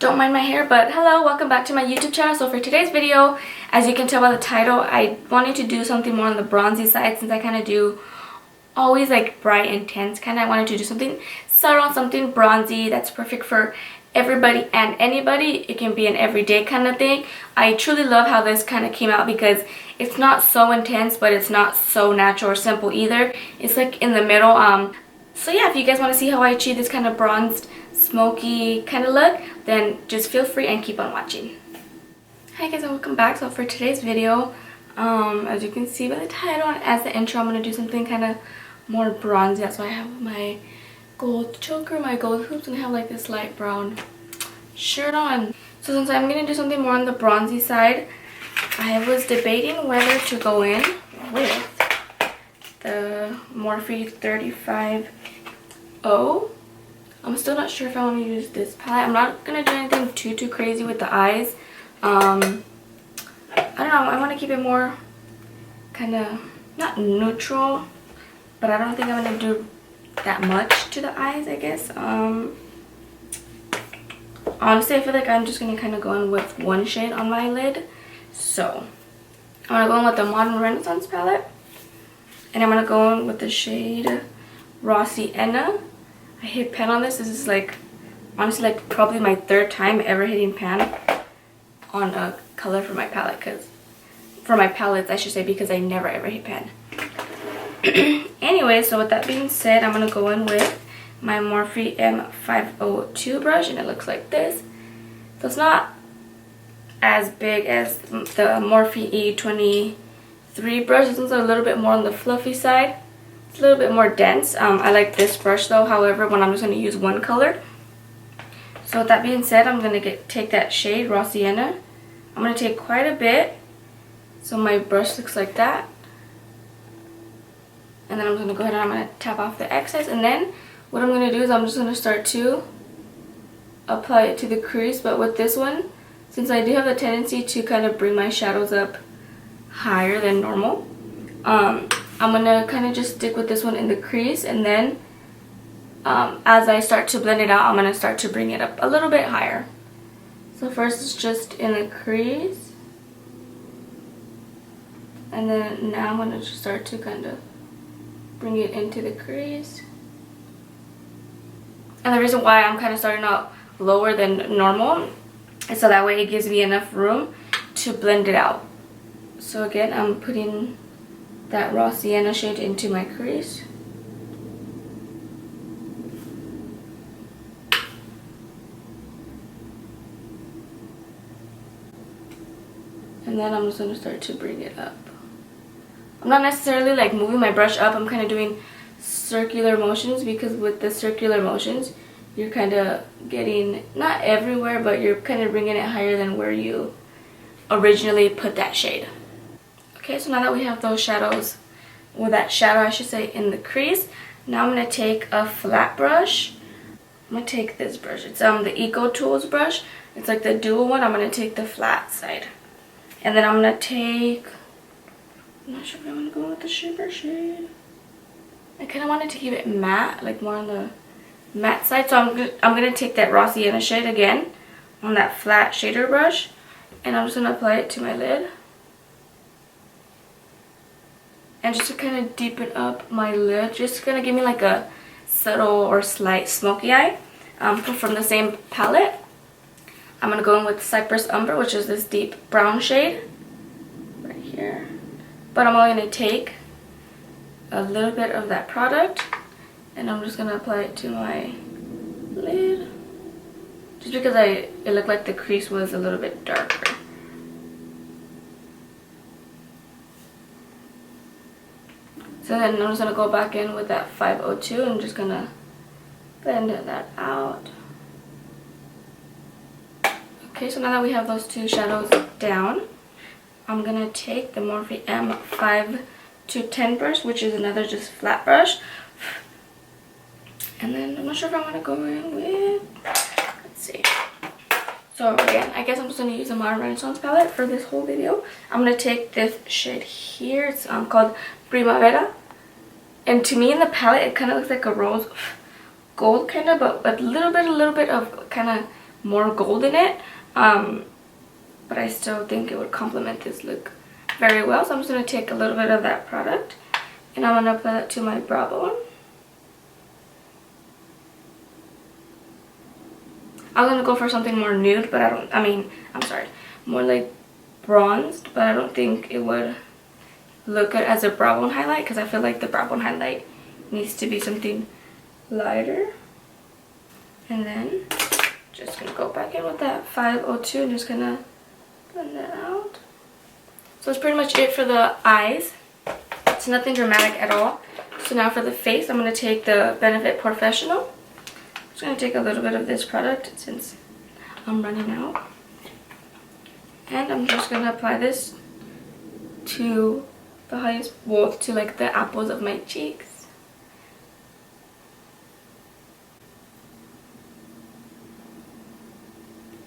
don't mind my hair. But hello, welcome back to my YouTube channel. So for today's video, as you can tell by the title, I wanted to do something more on the bronzy side, since I kind of do always like bright, intense kind of. I wanted to do something subtle, something bronzy that's perfect for everybody and anybody. It can be an everyday kind of thing. I truly love how this kind of came out, because it's not so intense, but it's not so natural or simple either. It's like in the middle. So yeah, if you guys want to see how I achieve this kind of bronzed, smoky kind of look, then just feel free and keep on watching. Hi guys, and welcome back. So for today's video, as you can see by the title and as the intro, I'm going to do something kind of more bronzy. That's why I have my gold choker, my gold hoops, and I have like this light brown shirt on. So since I'm going to do something more on the bronzy side, I was debating whether to go in with the Morphe 35O. I'm still not sure if I want to use this palette. I'm not going to do anything too crazy with the eyes. I don't know, I want to keep it more kind of, not neutral, but I don't think I'm going to do that much to the eyes, I guess. Honestly, I feel like I'm just going to kind of go in with one shade on my lid. So I'm going to go in with the Modern Renaissance palette, and I'm going to go in with the shade Raw Sienna. I hit pan on this. This is like, honestly, like probably my third time ever hitting pan on a color for my palette, for my palettes I should say, because I never ever hit pan. Anyway, so with that being said, I'm going to go in with my Morphe M502 brush, and it looks like this. So it's not as big as the Morphe E23 brush. This one's a little bit more on the fluffy side. It's a little bit more dense. I like this brush though, however, when I'm just going to use one color. So with that being said, I'm going to take that shade, Raw Sienna. I'm going to take quite a bit, so my brush looks like that. And then I'm going to go ahead and I'm going to tap off the excess. And then what I'm going to do is I'm just going to start to apply it to the crease. But with this one, since I do have the tendency to kind of bring my shadows up higher than normal, I'm going to kind of just stick with this one in the crease. And then as I start to blend it out, I'm going to start to bring it up a little bit higher. So first it's just in the crease. And then now I'm going to just start to kind of bring it into the crease. And the reason why I'm kind of starting out lower than normal is so that way it gives me enough room to blend it out. So again, I'm putting that Raw Sienna shade into my crease. And then I'm just going to start to bring it up. I'm not necessarily like moving my brush up, I'm kind of doing circular motions, because with the circular motions you're kind of getting, not everywhere, but you're kind of bringing it higher than where you originally put that shade. Okay, so now that we have those shadows, well, that shadow I should say, in the crease, now I'm going to take a flat brush. I'm going to take this brush, it's the Eco Tools brush, it's like the dual one. I'm going to take the flat side, and then I'm going to take, I'm not sure if I want to go with the shimmer shade. I kind of wanted to keep it matte, like more on the matte side. So I'm gonna take that Raw Sienna shade again on that flat shader brush, and I'm just gonna apply it to my lid. And just to kind of deepen up my lid, just gonna give me like a subtle or slight smoky eye. From the same palette, I'm gonna go in with Cypress Umber, which is this deep brown shade right here. But I'm only going to take a little bit of that product, and I'm just going to apply it to my lid, just because it looked like the crease was a little bit darker. So then I'm just going to go back in with that 502 and I'm just going to blend that out. Okay, so now that we have those two shadows down, I'm going to take the Morphe M5-10 brush, which is another just flat brush. And then I'm not sure if I want to go in with, let's see. So again, I guess I'm just going to use the Modern Renaissance palette for this whole video. I'm going to take this shade here. It's called Primavera. And to me in the palette, it kind of looks like a rose gold kind of, but a little bit of kind of more gold in it. But I still think it would complement this look very well. So I'm just going to take a little bit of that product and I'm going to apply that to my brow bone. I was going to go for something more nude, but more like bronzed, but I don't think it would look good as a brow bone highlight because I feel like the brow bone highlight needs to be something lighter. And then just going to go back in with that 502 and just going to blend that out. So that's pretty much it for the eyes. It's nothing dramatic at all. So now for the face, I'm going to take the Benefit Porefessional. I'm just going to take a little bit of this product since I'm running out. And I'm just going to apply this to the highest, well, to like the apples of my cheeks.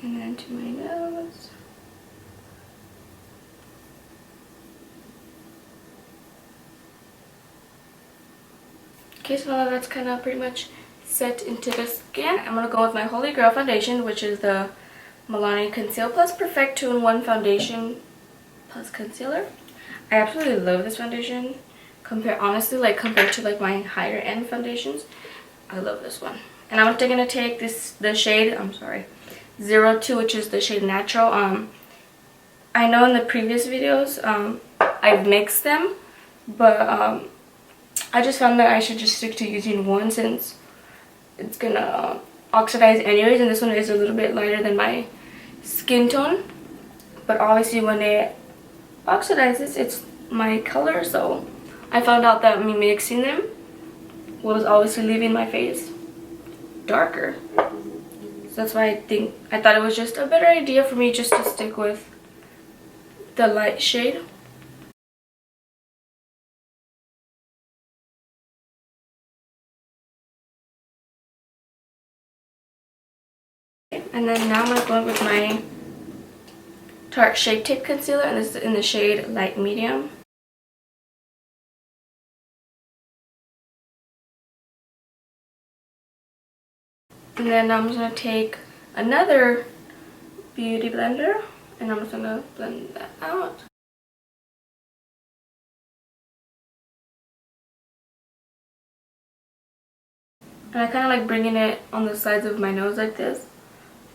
And then to my nose. Okay, so now that's kind of pretty much set into the skin. I'm going to go with my Holy Grail foundation, which is the Milani Conceal Plus Perfect 2-in-1 Foundation Plus Concealer. I absolutely love this foundation. Honestly, compared to like my higher end foundations, I love this one. And I'm going to take the shade, 02, which is the shade Natural. I know in the previous videos, I've mixed them, but I just found that I should just stick to using one since it's gonna oxidize anyways, and this one is a little bit lighter than my skin tone. But obviously when it oxidizes, it's my color, so I found out that me mixing them was obviously leaving my face darker. So that's why I thought it was just a better idea for me just to stick with the light shade. And then now I'm going to go in with my Tarte Shape Tape Concealer, and this is in the shade Light Medium. And then I'm just going to take another beauty blender, and I'm just going to blend that out. And I kind of like bringing it on the sides of my nose like this,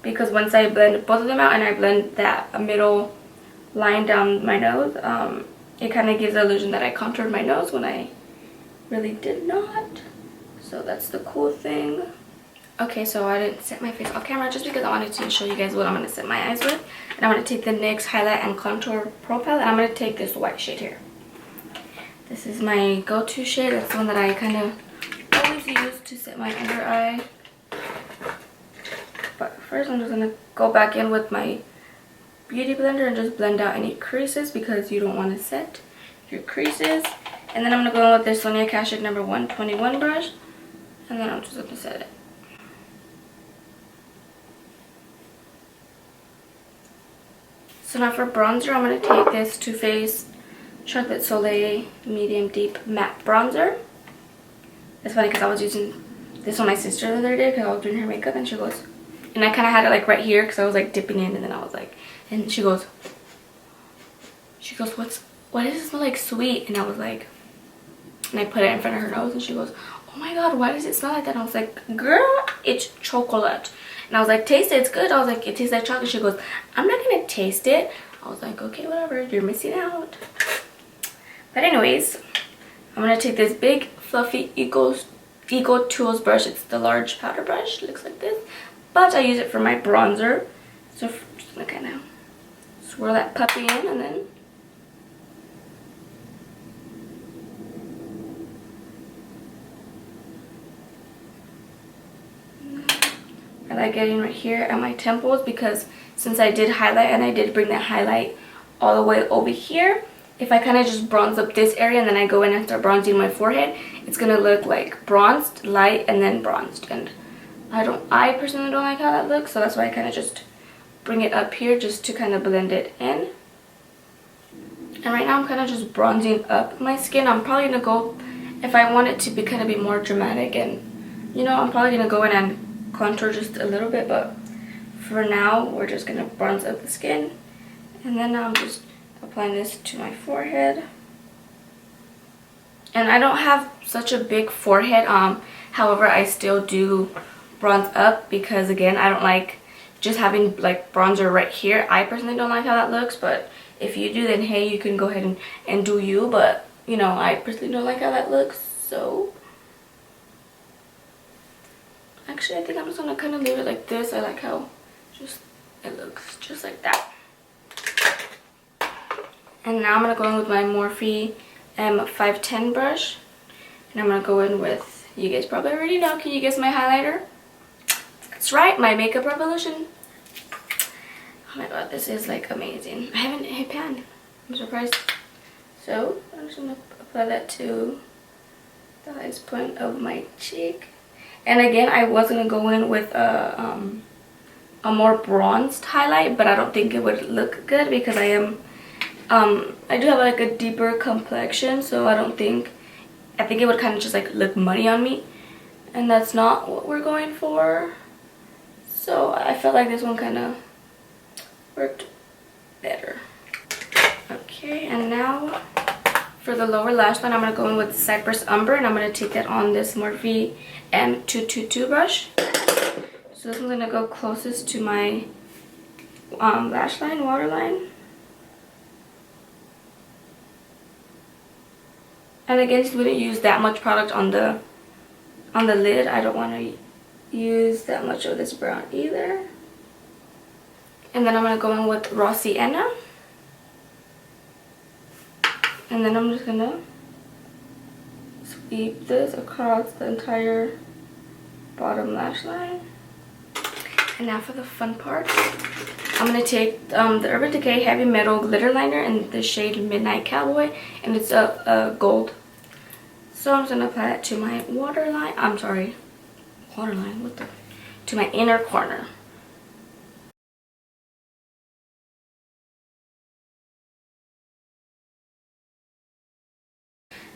because once I blend both of them out and I blend that middle line down my nose, it kind of gives the illusion that I contoured my nose when I really did not. So that's the cool thing. Okay, so I didn't set my face off camera just because I wanted to show you guys what I'm going to set my eyes with. And I'm going to take the NYX Highlight and Contour Pro Palette, and I'm going to take this white shade here. This is my go-to shade. That's the one that I kind of always use to set my under eye. But first I'm just going to go back in with my beauty blender and just blend out any creases because you don't want to set your creases. And then I'm going to go in with this Sonia Kashuk number 121 brush, and then I'm just going to set it. So now for bronzer, I'm going to take this Too Faced Chocolate Soleil Medium Deep Matte Bronzer. It's funny because I was using this on my sister the other day because I was doing her makeup, and she goes, and I kind of had it like right here because I was like dipping in, and then I was like, and she goes, why does it smell like sweet? And I was like, and I put it in front of her nose, and she goes, oh my god, why does it smell like that? And I was like, girl, it's chocolate. And I was like, taste it, it's good. I was like, it tastes like chocolate. She goes, I'm not gonna taste it. I was like, okay, whatever, you're missing out. But anyways, I'm gonna take this big fluffy Eco Tools brush. It's the large powder brush. It looks like this, but I use it for my bronzer. So I'm just gonna kind of swirl that puppy in, and then I like getting right here at my temples because since I did highlight and I did bring that highlight all the way over here, if I kind of just bronze up this area and then I go in and start bronzing my forehead, it's gonna look like bronzed, light, and then bronzed. And I personally don't like how that looks, so that's why I kind of just bring it up here just to kind of blend it in. And right now I'm kind of just bronzing up my skin. I'm probably gonna go, if I want it to be kind of be more dramatic, and you know, I'm probably gonna go in and contour just a little bit, but for now, we're just going to bronze up the skin. And then I'm just applying this to my forehead. And I don't have such a big forehead. However, I still do bronze up because, again, I don't like just having like bronzer right here. I personally don't like how that looks, but if you do, then hey, you can go ahead and do you. But, you know, I personally don't like how that looks, so actually I think I'm just gonna kind of leave it like this. I like how just it looks just like that. And now I'm gonna go in with my Morphe M510 brush, and I'm gonna go in with, you guys probably already know, can you guess my highlighter? That's right, my Makeup Revolution. Oh my god, this is like amazing. I haven't hit pan. I'm surprised. So I'm just gonna apply that to the highest point of my cheek. And again, I was gonna go in with a more bronzed highlight, but I don't think it would look good because I do have like a deeper complexion, so I think it would kind of just like look muddy on me, and that's not what we're going for. So I felt like this one kind of worked better. Okay, and now for the lower lash line, I'm going to go in with Cypress Umber, and I'm going to take that on this Morphe M222 brush. So this one's going to go closest to my lash line, waterline. And again, just wouldn't use that much product on the lid. I don't want to use that much of this brown either. And then I'm going to go in with Raw Sienna. And then I'm just going to sweep this across the entire bottom lash line. And now for the fun part. I'm going to take the Urban Decay Heavy Metal Glitter Liner in the shade Midnight Cowboy. And it's a gold. So I'm just going to apply it to my waterline. I'm sorry. Waterline? What the? To my inner corner.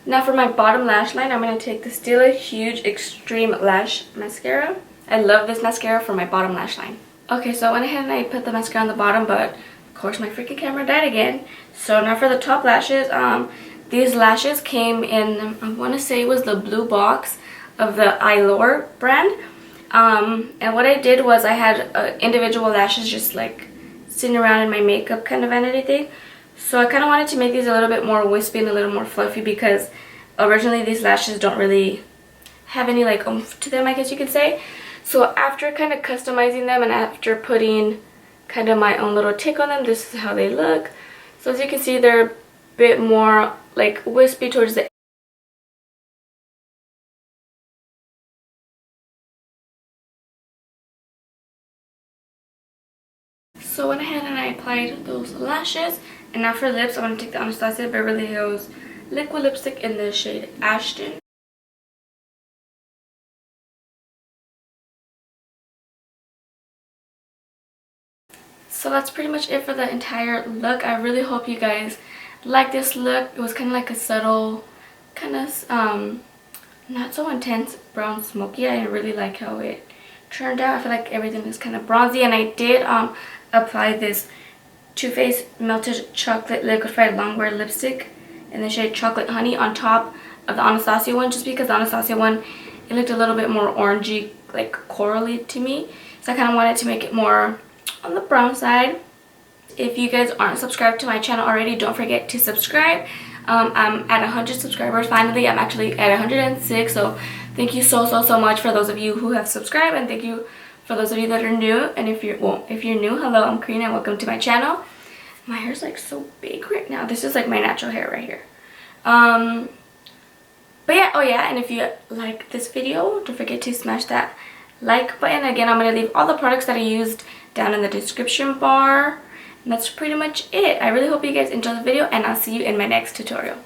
Now for my bottom lash line, I'm going to take the Stila Huge Extreme Lash Mascara. I love this mascara for my bottom lash line. Okay, so I went ahead and I put the mascara on the bottom, but of course my freaking camera died again. So now for the top lashes, these lashes came in, I want to say it was the blue box of the Eyelure brand. And what I did was I had individual lashes just like sitting around in my makeup kind of vanity thing. So I kind of wanted to make these a little bit more wispy and a little more fluffy because originally these lashes don't really have any like oomph to them, I guess you could say. So after kind of customizing them and after putting kind of my own little take on them, this is how they look. So as you can see, they're a bit more like wispy towards the So I went ahead and I applied those lashes. And now for lips, I'm going to take the Anastasia Beverly Hills liquid lipstick in the shade Ashton. So that's pretty much it for the entire look. I really hope you guys like this look. It was kind of like a subtle, kind of not so intense brown smoky. I really like how it turned out. I feel like everything is kind of bronzy, and I did apply this Too Faced Melted Chocolate Liquefied Longwear Lipstick in the shade Chocolate Honey on top of the Anastasia one, just because the Anastasia one, it looked a little bit more orangey, like corally to me. So I kind of wanted to make it more on the brown side. If you guys aren't subscribed to my channel already, don't forget to subscribe. I'm at 100 subscribers finally. I'm actually at 106, so thank you so much for those of you who have subscribed, and thank you for those of you that are new. And if you're new, hello, I'm Karina and welcome to my channel. My hair's like so big right now. This is like my natural hair right here. But yeah, oh yeah, and if you like this video, don't forget to smash that like button. Again, I'm going to leave all the products that I used down in the description bar. And that's pretty much it. I really hope you guys enjoyed the video, and I'll see you in my next tutorial.